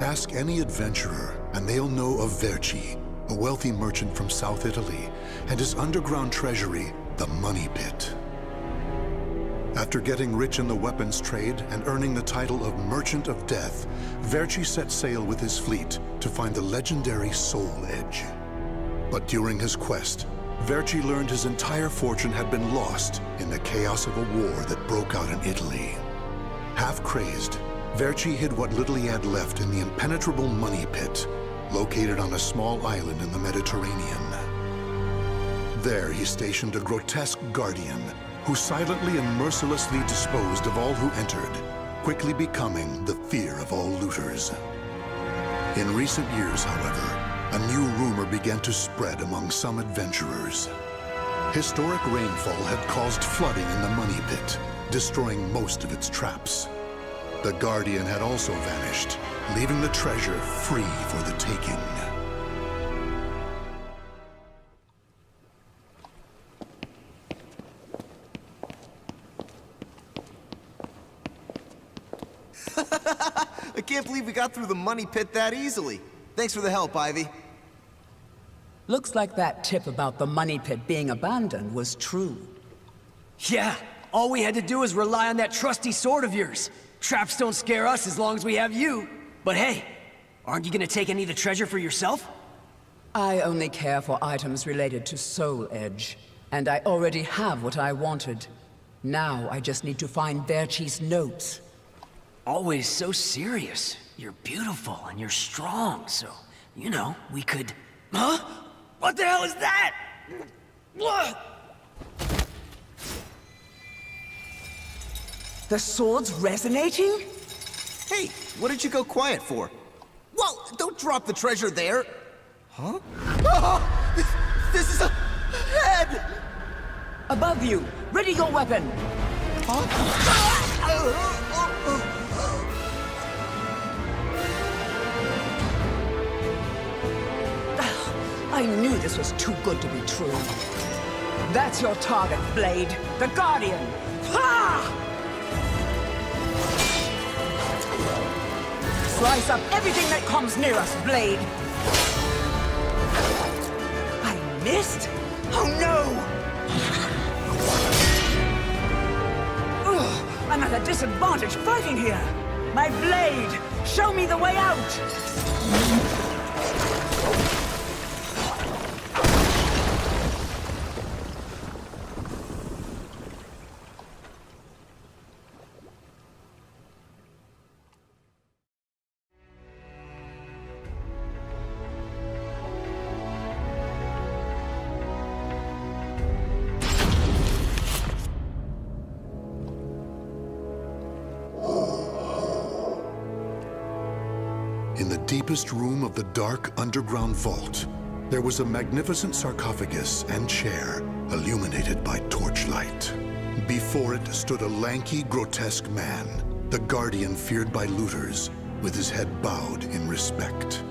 Ask any adventurer, and they'll know of Verci, a wealthy merchant from South Italy, and his underground treasury, the Money Pit. After getting rich in the weapons trade and earning the title of Merchant of Death, Verci set sail with his fleet to find the legendary Soul Edge. But during his quest, Verci learned his entire fortune had been lost in the chaos of a war that broke out in Italy. Half crazed, Verci hid what little he had left in the impenetrable Money Pit, located on a small island in the Mediterranean. There he stationed a grotesque guardian who silently and mercilessly disposed of all who entered, quickly becoming the fear of all looters. In recent years, however, a new rumor began to spread among some adventurers. Historic rainfall had caused flooding in the Money Pit, destroying most of its traps. The Guardian had also vanished, leaving the treasure free for the taking. I can't believe we got through the Money Pit that easily. Thanks for the help, Ivy. Looks like that tip about the Money Pit being abandoned was true. Yeah, all we had to do was rely on that trusty sword of yours. Traps don't scare us as long as we have you. But hey, aren't you gonna take any of the treasure for yourself? I only care for items related to Soul Edge, and I already have what I wanted. Now I just need to find Verci's notes. Always so serious. You're beautiful and you're strong, so, you know, we could... Huh? What the hell is that? The sword's resonating? Hey, what did you go quiet for? Whoa, don't drop the treasure there! Huh? Oh, this is a head! Above you! Ready your weapon! I knew this was too good to be true. That's your target, Blade. The Guardian! Ha! Slice up everything that comes near us, Blade! I missed? Oh no! Ugh, I'm at a disadvantage fighting here! My blade! Show me the way out! In the deepest room of the dark underground vault, there was a magnificent sarcophagus and chair illuminated by torchlight. Before it stood a lanky, grotesque man, the Guardian feared by looters, with his head bowed in respect.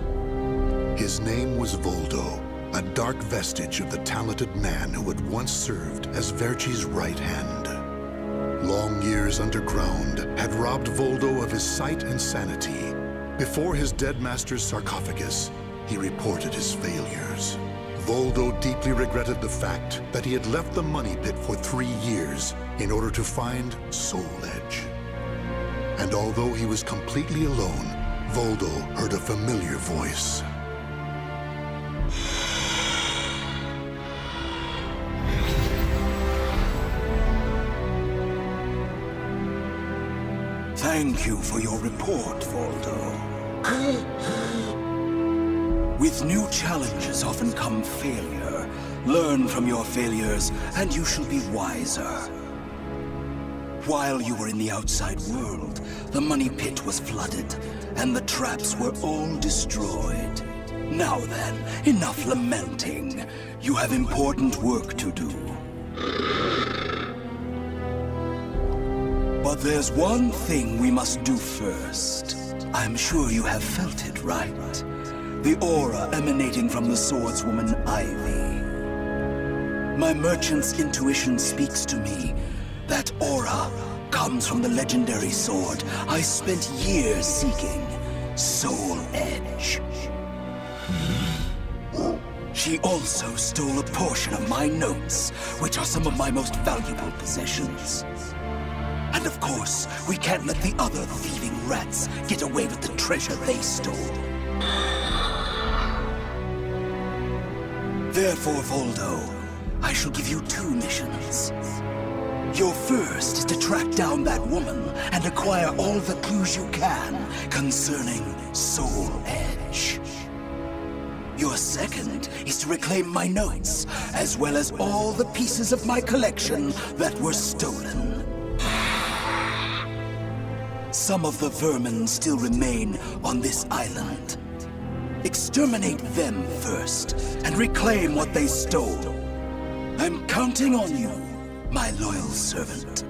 His name was Voldo, a dark vestige of the talented man who had once served as Verci's right hand. Long years underground had robbed Voldo of his sight and sanity. Before his dead master's sarcophagus, he reported his failures. Voldo deeply regretted the fact that he had left the Money Pit for 3 years in order to find Soul Edge. And although he was completely alone, Voldo heard a familiar voice. Thank you for your report, Voldo. With new challenges often come failure. Learn from your failures, and you shall be wiser. While you were in the outside world, the Money Pit was flooded, and the traps were all destroyed. Now then, enough lamenting. You have important work to do. But there's one thing we must do first. I'm sure you have felt it, right? The aura emanating from the swordswoman Ivy. My merchant's intuition speaks to me. That aura comes from the legendary sword I spent years seeking. Soul Edge. She also stole a portion of my notes, which are some of my most valuable possessions. And of course, we can't let the other thieving rats get away with the treasure they stole. Therefore, Voldo, I shall give you 2 missions. Your first is to track down that woman and acquire all the clues you can concerning Soul Edge. Your second is to reclaim my notes, as well as all the pieces of my collection that were stolen. Some of the vermin still remain on this island. Exterminate them first, and reclaim what they stole. I'm counting on you, my loyal servant.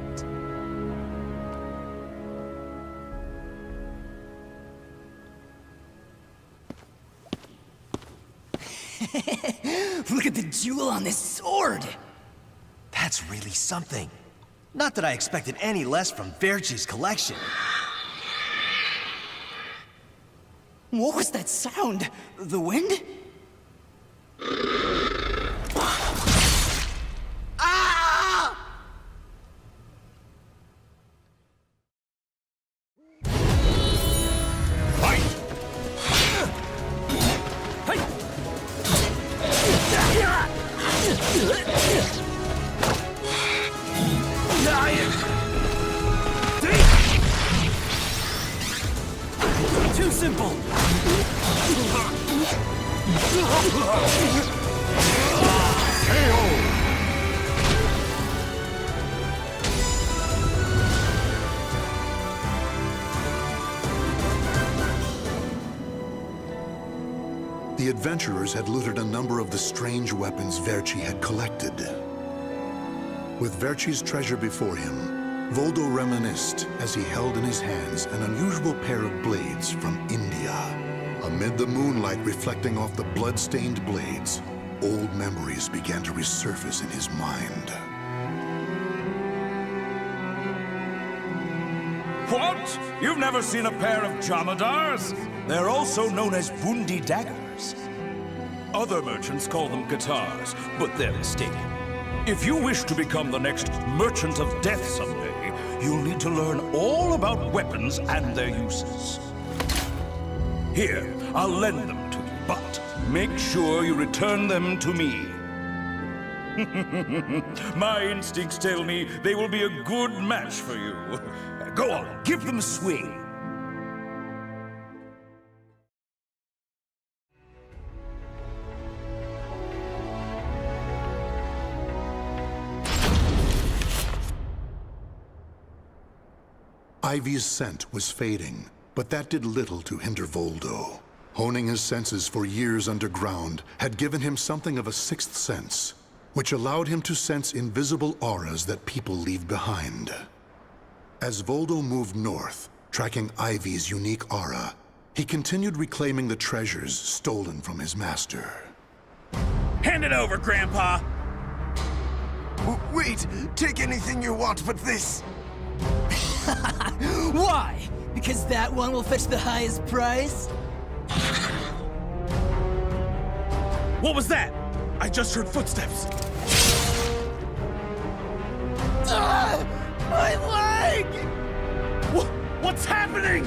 Look at the jewel on this sword! That's really something. Not that I expected any less from Verci's collection. What was that sound? The wind? Ah! Fight! Too simple! The adventurers had looted a number of the strange weapons Verci had collected. With Verci's treasure before him, Voldo reminisced as he held in his hands an unusual pair of blades from India. Amid the moonlight reflecting off the blood-stained blades, old memories began to resurface in his mind. What? You've never seen a pair of Jamadars? They're also known as Bundi daggers. Other merchants call them guitars, but they're mistaken. If you wish to become the next Merchant of Death someday, you'll need to learn all about weapons and their uses. Here, I'll lend them to you, but make sure you return them to me. My instincts tell me they will be a good match for you. Go on, give them a swing. Ivy's scent was fading, but that did little to hinder Voldo. Honing his senses for years underground had given him something of a sixth sense, which allowed him to sense invisible auras that people leave behind. As Voldo moved north, tracking Ivy's unique aura, he continued reclaiming the treasures stolen from his master. Hand it over, Grandpa! Wait, take anything you want but this. Why? Because that one will fetch the highest price? What was that? I just heard footsteps. My leg! What's happening?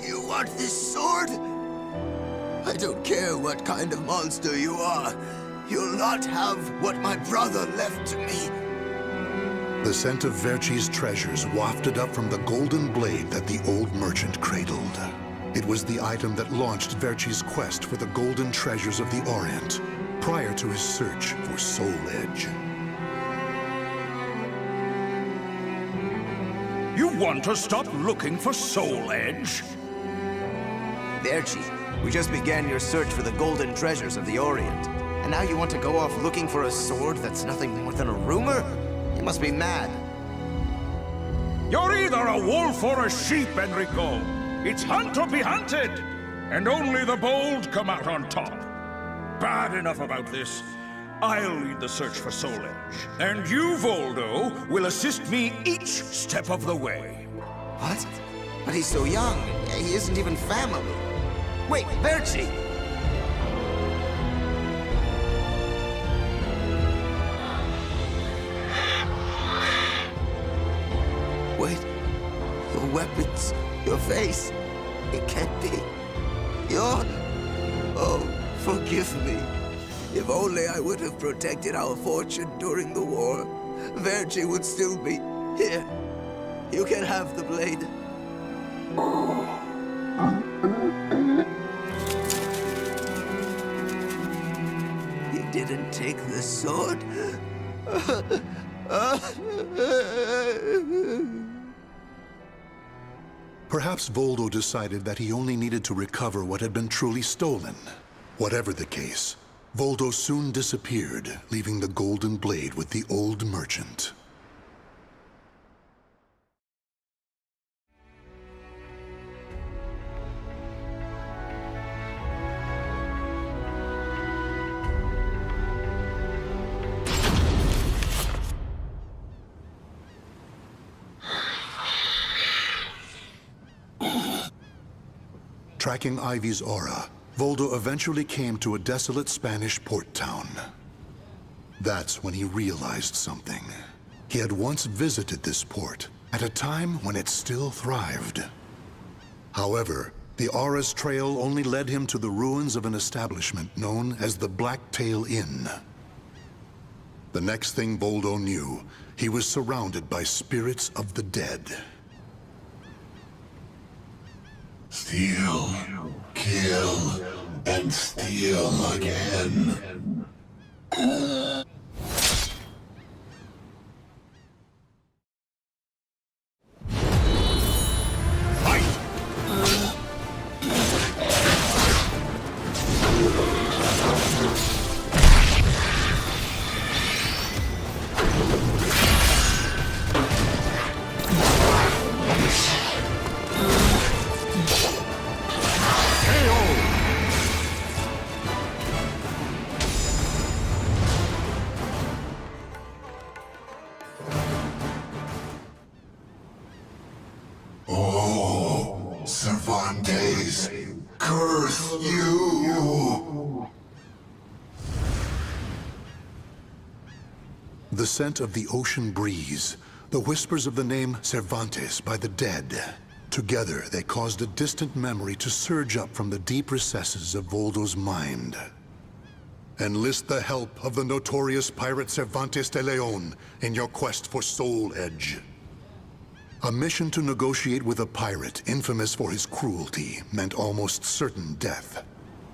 You want this sword? I don't care what kind of monster you are. You'll not have what my brother left to me. The scent of Verci's treasures wafted up from the golden blade that the old merchant cradled. It was the item that launched Verci's quest for the golden treasures of the Orient, prior to his search for Soul Edge. You want to stop looking for Soul Edge? Verci, we just began your search for the golden treasures of the Orient. And now you want to go off looking for a sword that's nothing more than a rumor? You must be mad. You're either a wolf or a sheep, Enrico. It's hunt or be hunted. And only the bold come out on top. Bad enough about this. I'll lead the search for Soul Edge. And you, Voldo, will assist me each step of the way. What? But he's so young. He isn't even family. Wait, Verci! Wait. Your weapons, your face. It can't be. You're... Oh, forgive me. If only I would have protected our fortune during the war, Verci would still be here. You can have the blade. You didn't take the sword? Perhaps Voldo decided that he only needed to recover what had been truly stolen. Whatever the case, Voldo soon disappeared, leaving the golden blade with the old merchant. Tracking Ivy's aura, Voldo eventually came to a desolate Spanish port town. That's when he realized something. He had once visited this port, at a time when it still thrived. However, the aura's trail only led him to the ruins of an establishment known as the Blacktail Inn. The next thing Voldo knew, he was surrounded by spirits of the dead. Steal, kill, and steal again. Cervantes, curse you! The scent of the ocean breeze, the whispers of the name Cervantes by the dead. Together, they caused a distant memory to surge up from the deep recesses of Voldo's mind. Enlist the help of the notorious pirate Cervantes de Leon in your quest for Soul Edge. A mission to negotiate with a pirate infamous for his cruelty meant almost certain death.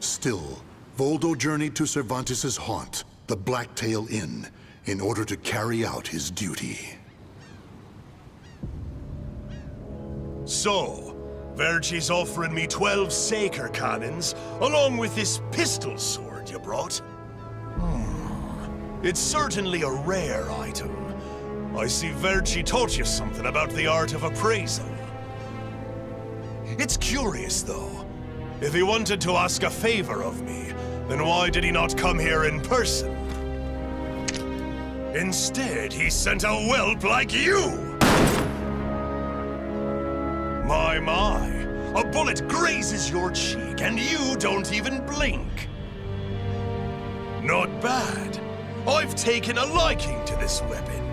Still, Voldo journeyed to Cervantes' haunt, the Blacktail Inn, in order to carry out his duty. So, Verci's offering me 12 Saker cannons, along with this pistol sword you brought. It's certainly a rare item. I see Verci taught you something about the art of appraisal. It's curious, though. If he wanted to ask a favor of me, then why did he not come here in person? Instead, he sent a whelp like you! My, a bullet grazes your cheek and you don't even blink. Not bad. I've taken a liking to this weapon.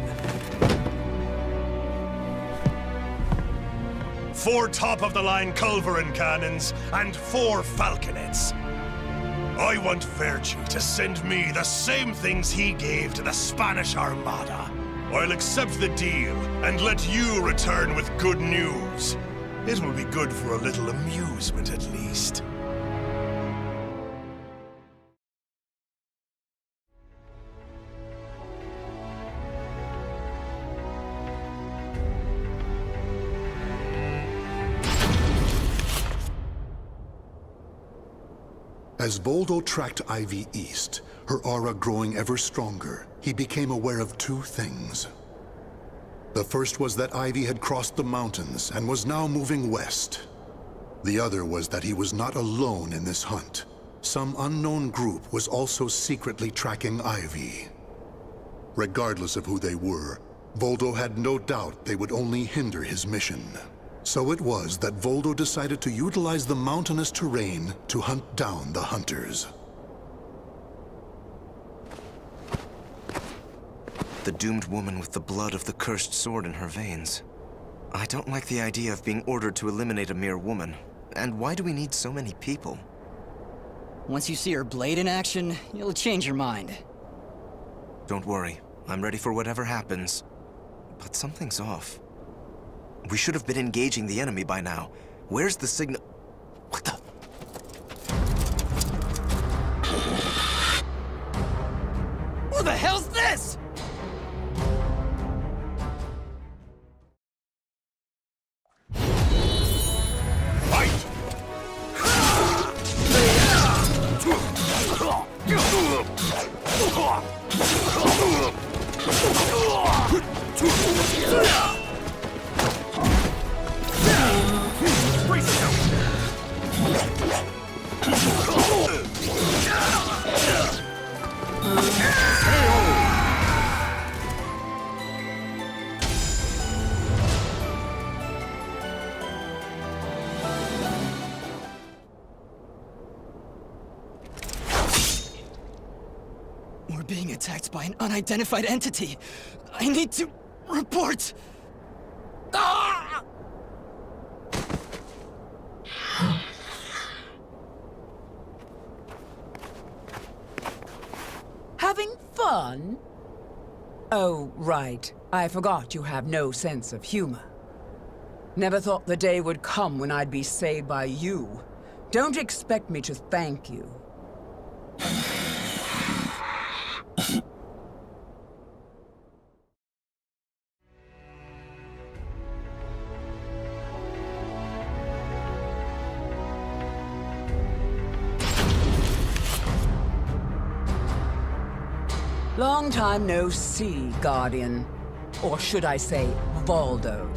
4 top-of-the-line culverin cannons and 4 falconets. I want Verci to send me the same things he gave to the Spanish Armada. I'll accept the deal and let you return with good news. It will be good for a little amusement, at least. As Voldo tracked Ivy east, her aura growing ever stronger, he became aware of two things. The first was that Ivy had crossed the mountains and was now moving west. The other was that he was not alone in this hunt. Some unknown group was also secretly tracking Ivy. Regardless of who they were, Voldo had no doubt they would only hinder his mission. So it was that Voldo decided to utilize the mountainous terrain to hunt down the hunters. The doomed woman with the blood of the cursed sword in her veins. I don't like the idea of being ordered to eliminate a mere woman. And why do we need so many people? Once you see her blade in action, you'll change your mind. Don't worry. I'm ready for whatever happens. But something's off. We should have been engaging the enemy by now. Where's the signal? What the? Who the hell's this? We're being attacked by an unidentified entity. I need to report. Ah! Having fun? Oh, right. I forgot you have no sense of humor. Never thought the day would come when I'd be saved by you. Don't expect me to thank you. Long time no see, Guardian. Or should I say, Voldo.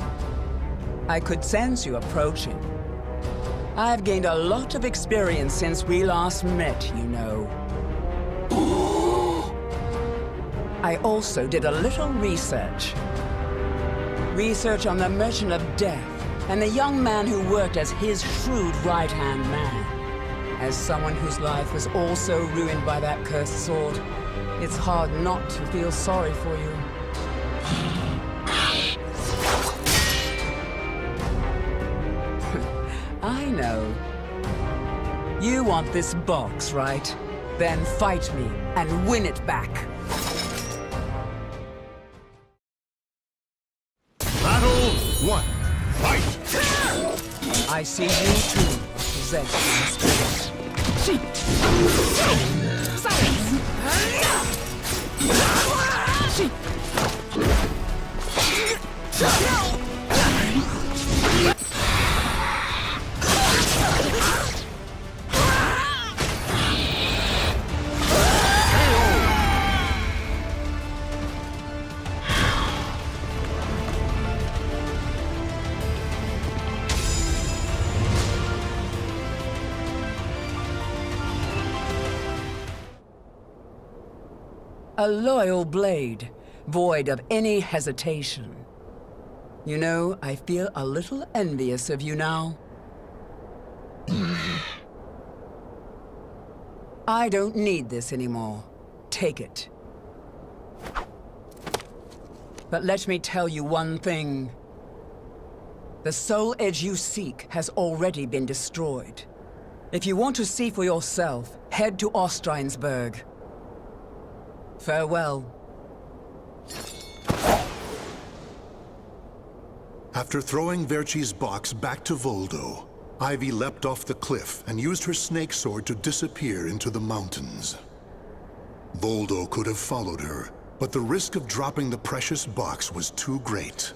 I could sense you approaching. I've gained a lot of experience since we last met, you know. I also did a little research. Research on the Merchant of Death and the young man who worked as his shrewd right-hand man. As someone whose life was also ruined by that cursed sword, it's hard not to feel sorry for you. I know. You want this box, right? Then fight me and win it back. Battle 1. Fight! I see you too, possessed in spirit. A loyal blade, void of any hesitation. You know, I feel a little envious of you now. I don't need this anymore. Take it. But let me tell you one thing. The soul edge you seek has already been destroyed. If you want to see for yourself, head to Ostrheinsburg. Farewell. After throwing Verci's box back to Voldo, Ivy leapt off the cliff and used her snake sword to disappear into the mountains. Voldo could have followed her, but the risk of dropping the precious box was too great.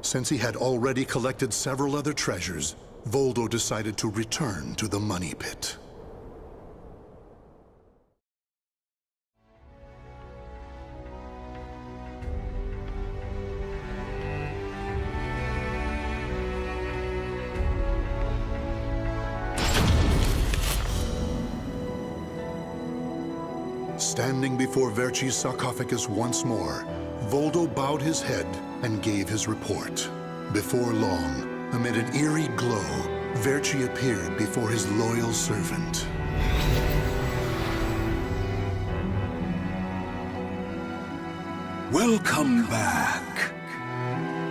Since he had already collected several other treasures, Voldo decided to return to the money pit. Standing before Verci's sarcophagus once more, Voldo bowed his head and gave his report. Before long, amid an eerie glow, Verci appeared before his loyal servant. Welcome back.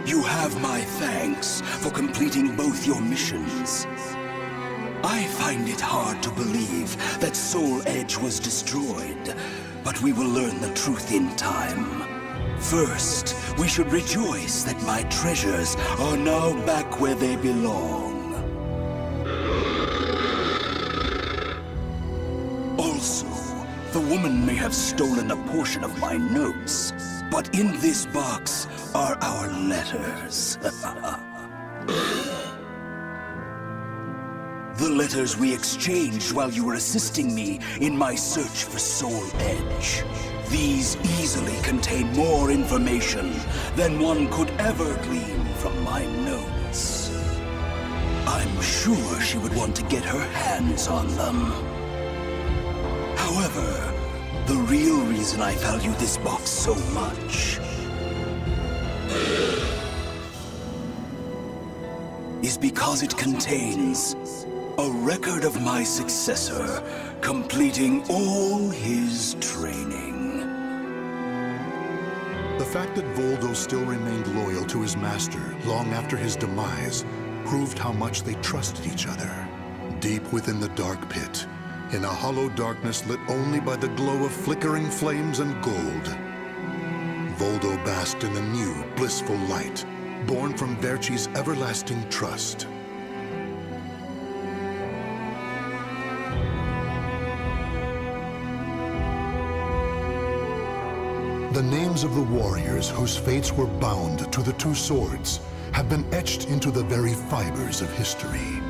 You have my thanks for completing both your missions. I find it hard to believe that Soul Edge was destroyed, but we will learn the truth in time. First, we should rejoice that my treasures are now back where they belong. Also, the woman may have stolen a portion of my notes, but in this box are our letters. The letters we exchanged while you were assisting me in my search for Soul Edge. These easily contain more information than one could ever glean from my notes. I'm sure she would want to get her hands on them. However, the real reason I value this box so much is because it contains a record of my successor completing all his training. The fact that Voldo still remained loyal to his master long after his demise proved how much they trusted each other. Deep within the dark pit, in a hollow darkness lit only by the glow of flickering flames and gold, Voldo basked in a new, blissful light, born from Verci's everlasting trust. The names of the warriors whose fates were bound to the two swords have been etched into the very fibers of history.